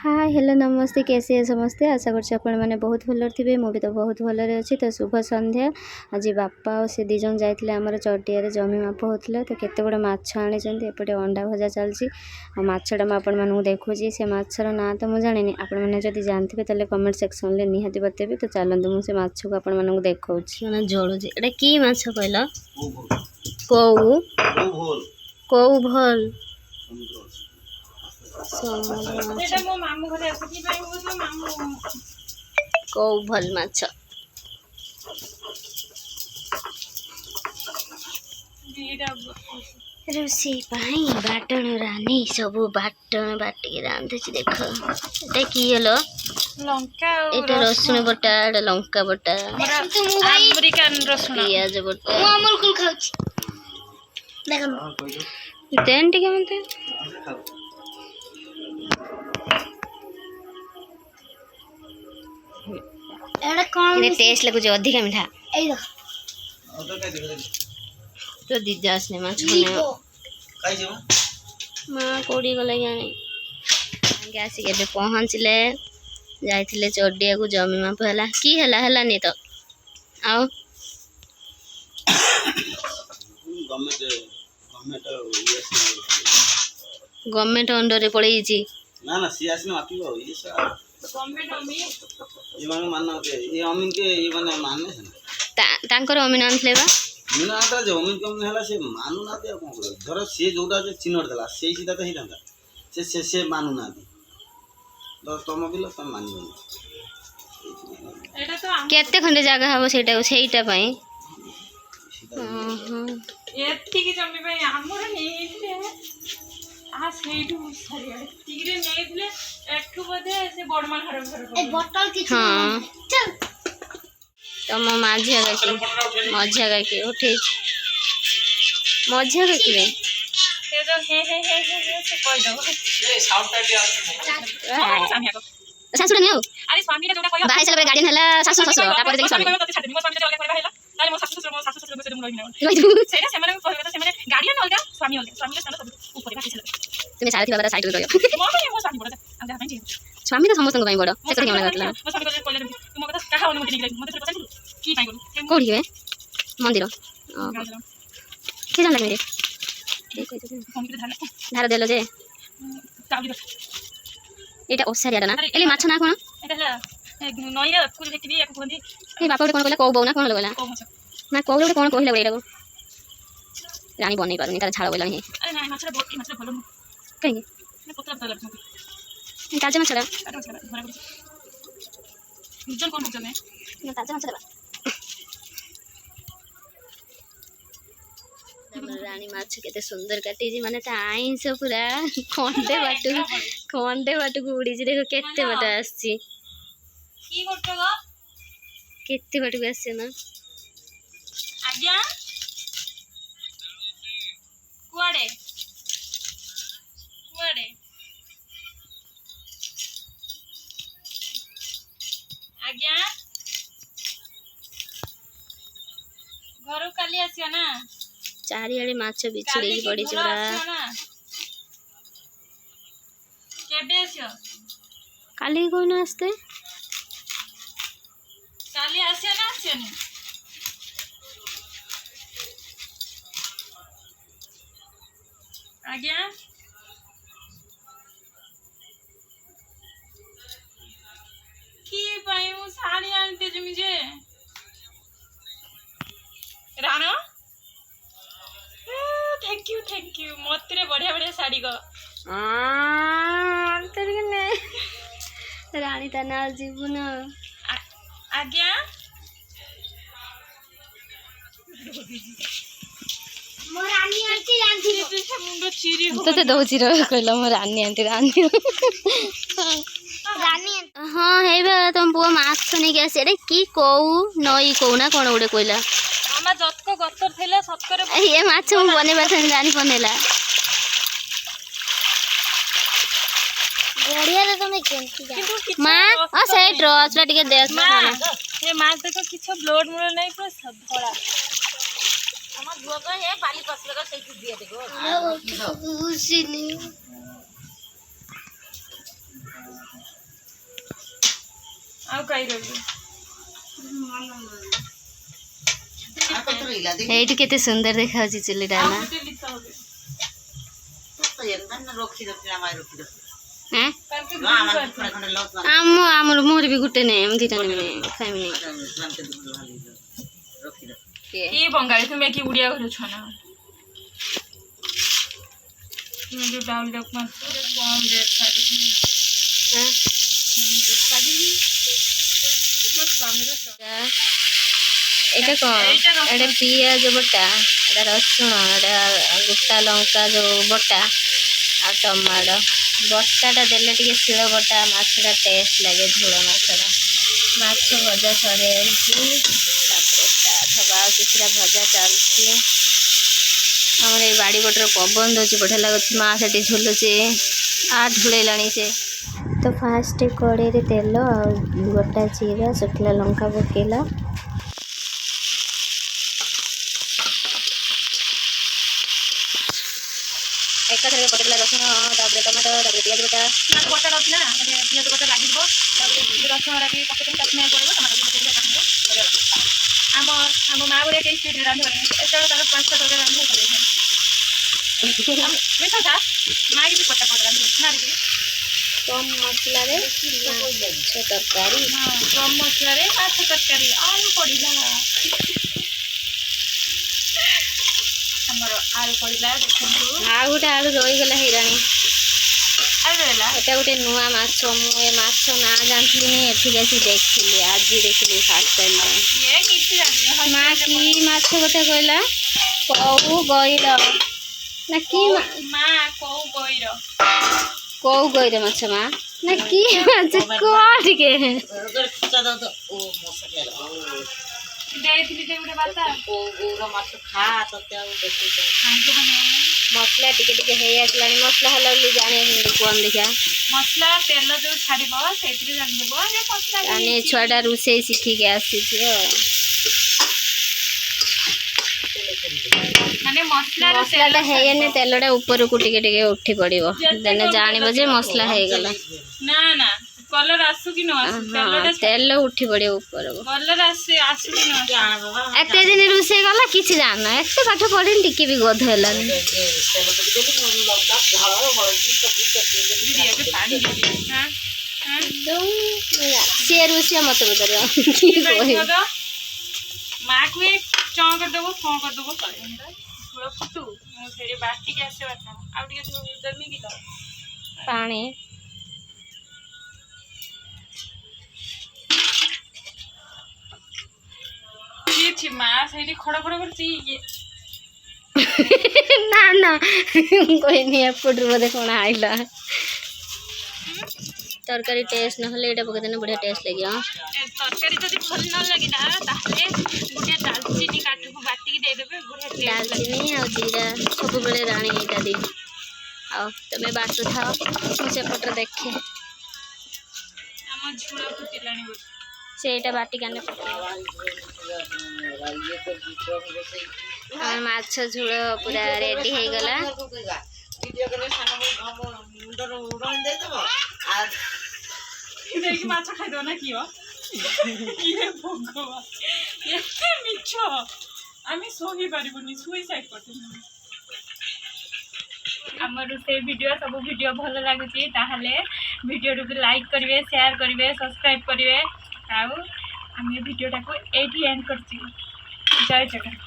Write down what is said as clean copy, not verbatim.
Hi hello नमस्ते कैसे है समस्ते आशा कर बहुत भल थे मुझे तो बहुत भलरे अच्छी तो शुभ संध्या। आज बापा और से दिज जाते आमर चटिया जमी माप होता तो केते गुड़े माछ आनी एपटे अंडा भजा चलती माछटा मुझे देखुची से माछर ना तो मुझे जानी आपण मैंने जब जानते तेल कमेंट सेक्शन में निहाती बतेबी तो चलते मुझे माछ को आपण देखा जलूँ एटा कि माछ कहल कौ कौ भल कौ भल माछ रोषे बाटण रानी सब बाटण बाटिक रांधु देख एटा कि हलो लंका एटा रसुण बटा एटा लंका बटा अमेरिकन रसुण पियाज बटा मु अमूल कुल खाउची देख देन टिके मते एड़ा कोन ये टेस्ट लगुच अधिक मीठा ए देख तो दिजास ने माछ बने काई जेबा माँ कोड़ी गला जाने गैस के पहुँचले जाइथिले चडिया को जमी माप हला की हला हला नहीं तो आओ गवर्नमेंट अंडर रे पड़े जी ना ना सी आसने मापी हो ये सा गवर्नमेंट अमी ये माने मानना होते ये अमीन के ये माने मानने से ना तांकर अमीन आनले बा मीना आता जो अमीन कम हला से मानु ना दे कोन करे धर से जोटा जे चिनर देला से सीधा तो हिलंदा से मानु ना दे तो तुम बिलो तुम मानियो एटा तो केते खंडे जगह हबो सेटा पई एतिकी जमी भाई हमर नेइले आ सेठू सरिया टिगरे नेइले एठू बदे से बडमान हरम हरम ए बोतल की हां चल तम माझिया गाय के उठे मझिया गाय के से जो हे से कोइ दो ए साउंड टाइप आ सामी आको सासुर नहीं हो अरे स्वामी का जोटा कोइ बाहर चले गार्डियन हला सासु ससुर तापर देखि स्वामी मो स्वामी जले कोइ हला ताले मो सासु ससुर से मुलो हिना सेटा से माने कोइ से माने गार्डियन अलगा स्वामी के स्थान सब ऊपर बाकी चले तुम सारा थी बाबा साइड में रहियो मो स्वामी बड़ा हम जा पाइन स्वामी तो समस्त को बड़ से कहीं मना करला मो स्वामी को कोइ तुम कथा कहा अनुमति निकले मते पचास की पाइन बोलू कोड़ी है मंदिर के जान लगे धार देलो जे एटा ओसारिया ना एली माछ ना कोन एटा नईरा कुल हेटिबी एक कोंदी ए बापा कोन कहला कौ बौ ना कोन लगला को मछ ना कौ लोटे कोन कहले एटा को रानी बनै पारुनी तार झाड़ बोला हे अरे ना माछरा भलो कहीं ने पतला पतला लगछ ताजा माछ ला काटा मछरा भरा कर निजन कोन बुझल ने ना ताजा माछ ला रानी माछ केते सुंदर काटी जी माने ता आइंस पूरा खंडे बाटू को उड़ी जी देखो केते बाटा आसी की करतो गो केते बाटू को आसे ना आज्ञा कुआडे आज्ञा घर काली आसिया ना चारिआडे माछ बिछड़ी पड़ी चोरा केबे आसियो काली कोन आस्ते काली आसिया ना आसिया ने आज्ञा की भाई वो साड़ी आनते जमी जे राणा थैंक यू मत बढ़िया साड़ी को रानी ता ना जीवु ना आज्ञा मो रानी आंटी जानथि मुंडो चिरी हो तो दउची रो कहला मो रानी आंटी रानी हां हेबे तुम पुआ माछ नै के आसे रे की कहू नई कहू ना कोन उडे कहला आमा जतको गतर थैला सतकरे ये माछ मु बने बाथन रानी बनेला बढ़िया रे तुम केंती जा मां आ से ड्रॉस ला टिके देख मां ये माछ देखो किछ ब्लड मुरो नै पूरा धड़ा आमा दुआ हे पाली पसले का सही दिया देखो उसी नहीं ଆଉ କାଇ ରହିବେ এইটি কেতে সুন্দর দেখাଉଛି চুলিটা ଆଉ না ଗୋଟେ ଲିତ হবে হ্যাঁ ତାକେ ଆମର ମୋର ବି ଗୋଟେ ନେଇ ଏମିତି ଟା ନେଇ ଖାଇମି କି ବଙ୍ଗାଳୀ ତୁମେ କି ଉଡ଼ିଆ ଘର ଛୁଆ ନା ତୁମେ ଯୋଉ ଡାଉଲ ଡକ୍ ମାରୁଛ କମ ରେଟ୍ ଛାଡ଼ିବି এটা কଣ এটা ପିଆଜ ବଟା এটা ରସୁଣ এটা ଗୋଟା ଲଙ୍କା ଯୋଉ ବଟା ଆଉ ଟମାଟୋ ବଟାଟା ଦେଲେ ଟିକେ ଶିଳ ବଟା ମାଛଟା ଟେଷ୍ଟ ଲାଗେ ଝୋଳ ମାଛଟା ମାଛ ଭଜା ସରିଯାଇଛି ତାପରେ ଥବା ଆଉ କିଛିଟା ଭଜା ଚାଲିଛି ଆମର ଏଇ ବାଡ଼ି ପଟରେ ପବନ ଦେଉଛି ବଢ଼ିଆ ଲାଗୁଛି ମା ସେଠି ଝୁଲୁଛି ଢୁଳେଇଲାଣି ସେ ତ ଫାଷ୍ଟ କଡ଼େଇରେ ତେଲ ଆଉ ଗୋଟା ଜିରା ଶୁଖିଲା ଲଙ୍କା ପକେଇଲା ଏକାଥରେ ପକେଇଲା ରସୁଣ ତାପରେ ଟମାଟୋ ତାପରେ ପିଆଜ ବଟା ବଟା ଅଛି ନା ମାନେ ପିଆଜ ବଟା ଲାଗିଯିବ ତାପରେ ରସୁଣଟା ବି ପକେଇଦେଲେ କାଟିବାକୁ ପଡ଼ିବ ଟମାଟୋ ବି ପକେଇଦେଲେ କାଟିଯିବ ଆମ ମା ଭଳିଆ କେହି ସ୍ପିଡ଼ରେ ରାନ୍ଧିବନି ଏତେବେଳେ ତାର 5ଟା ତରକାରୀ ରାନ୍ଧିବ ମିଠା ମା କିଛି ପଟା ପଟା ରାନ୍ଧିବ ମାରିକି କମ୍ ମସଲାରେ ମାଛ ତରକାରୀ କମ୍ ମସଲାରେ ମାଛ ତରକାରୀ ଆଳୁ ପଡ଼ିଲା ଆମର ଆଳୁ ପଡ଼ିଲା ଦେଖନ୍ତୁ ଆଉ ଗୋଟେ ଆଳୁ ରହିଗଲା ହେଇରାଣି ଆଳୁ ରହିଲା ଏଟା ଗୋଟେ ନୂଆ ମାଛ ମୁଁ ଏ ମାଛ ନାଁ ଜାଣିଥିଲି ଏଠିକି ଆସି ଦେଖିଲି ଆଜି ଦେଖିଲି ଫାର୍ଷ୍ଟ ଟାଇମ୍ ଇଏ କିଛି ଜାଣିନି ମା କି ମାଛ ଗୋଟେ କହିଲା କଉ ଗଇର ନା କି ମା କୋଉ ଗଇର କଉ ଗଇର ମାଛ ମା ନା କି ମାଛ କହ ଟିକେ ଦେଇଥିଲି ଯେ ଗୋଟେ ବାତା ମସଲା ଟିକେ ଟିକେ ହେଇ ଆସିଲାଣି ମସଲା ହେଲା ବୋଲି ଜାଣିବା କୁହନି ଦେଖିଆ ମସଲା ତେଲ ଯୋଉ ଛାଡ଼ିବ ସେଇଥିରେ ଜାଣିଦେବ ଯେ ମସଲା ମାନେ ଛୁଆଟା ରୋଷେଇ ଶିଖିକି ଆସିଛି ମାନେ ମସଲାଟା ହେଇନି ତେଲଟା ଉପରକୁ ଟିକେ ଟିକେ ଉଠି ପଡ଼ିବ ଦେନେ ଜାଣିବ ଯେ ମସଲା ହେଇଗଲା ନା ନା କଲର ଆସୁ କି ନ ଆସୁ ତେଲ ଉଠି ପଡ଼ିବ ଉପରକୁ କଲର ଆସୁ କି ନ ଆସୁ ଏତେ ଦିନ ରୋଷେଇ କଲା କିଛି ଜାଣିନ ଏତେ ପାଠ ପଢ଼ିନି ଟିକେ ବି ଗଧ ହେଲାନି ସିଏ ରୋଷେଇ ମତେ ପଚାରିବ ମା କୁହେ ଚଁ କରିଦେବ ଫଁ କରିଦେବ ଝୋଳ ଫୁଟୁ ମୁଁ ସେଇଠି ବାଟିକି ଆସେ ବାଟ ଆଉ ଟିକେ ଦେମି କି ପାଣି ମା ସେଇଠି ଖଡ଼ ଖଡ଼ କରୁଛି ନା ନା କହିନି ଏପଟରୁ ବୋଧେ କ'ଣ ଆଇଲା ତରକାରୀ ଟେଷ୍ଟ ନହେଲେ ଏଇଟା ପକେଇଦେଲେ ବଢ଼ିଆ ଟେଷ୍ଟ ଲାଗିବ ତରକାରୀ ଯଦି ଭଲ ନ ଲାଗିଲା ତାହେଲେ ଗୋଟେ ଡାଲଚିନି କାଠକୁ ବାଟିକି ଦେଇଦେବେ ବଢ଼ିଆ ଡାଲଚିନି ଆଉ ଜିରା ସବୁବେଳେ ରାଣୀ ଏଇଟା ଦିଏ ଆଉ ତମେ ବାଟୁଥାଅ ମୁଁ ସେପଟରେ ଦେଖେ ଆମ ଝୁଳ ଫୁଟିଲାଣି ବୋଧେ ସେଇଟା ବାଟିକି ଆନେ ଆମର ମାଛ ଝୋଳ ପୁରା ରେଡି ହେଇଗଲା ମାଛ ଖାଇଦେବ ନା କିଏ ଭଗବାନ ଏତେ ମିଛ ଆମେ ଶୋଇପାରିବୁନି ସୁଇସାଇଡ୍ କରିଦେବୁ ଆମର ସେ ଭିଡ଼ିଓ ସବୁ ଭିଡ଼ିଓ ଭଲ ଲାଗୁଛି ତାହେଲେ ଭିଡ଼ିଓଟିକୁ ଲାଇକ୍ କରିବେ ସେୟାର କରିବେ ସବସ୍କ୍ରାଇବ୍ କରିବେ ଆଉ ଆମେ ଭିଡ଼ିଓଟାକୁ ଏଇଠି ଏଣ୍ଡ କରିଛୁ ଜୟ ଜଗନ୍ନାଥ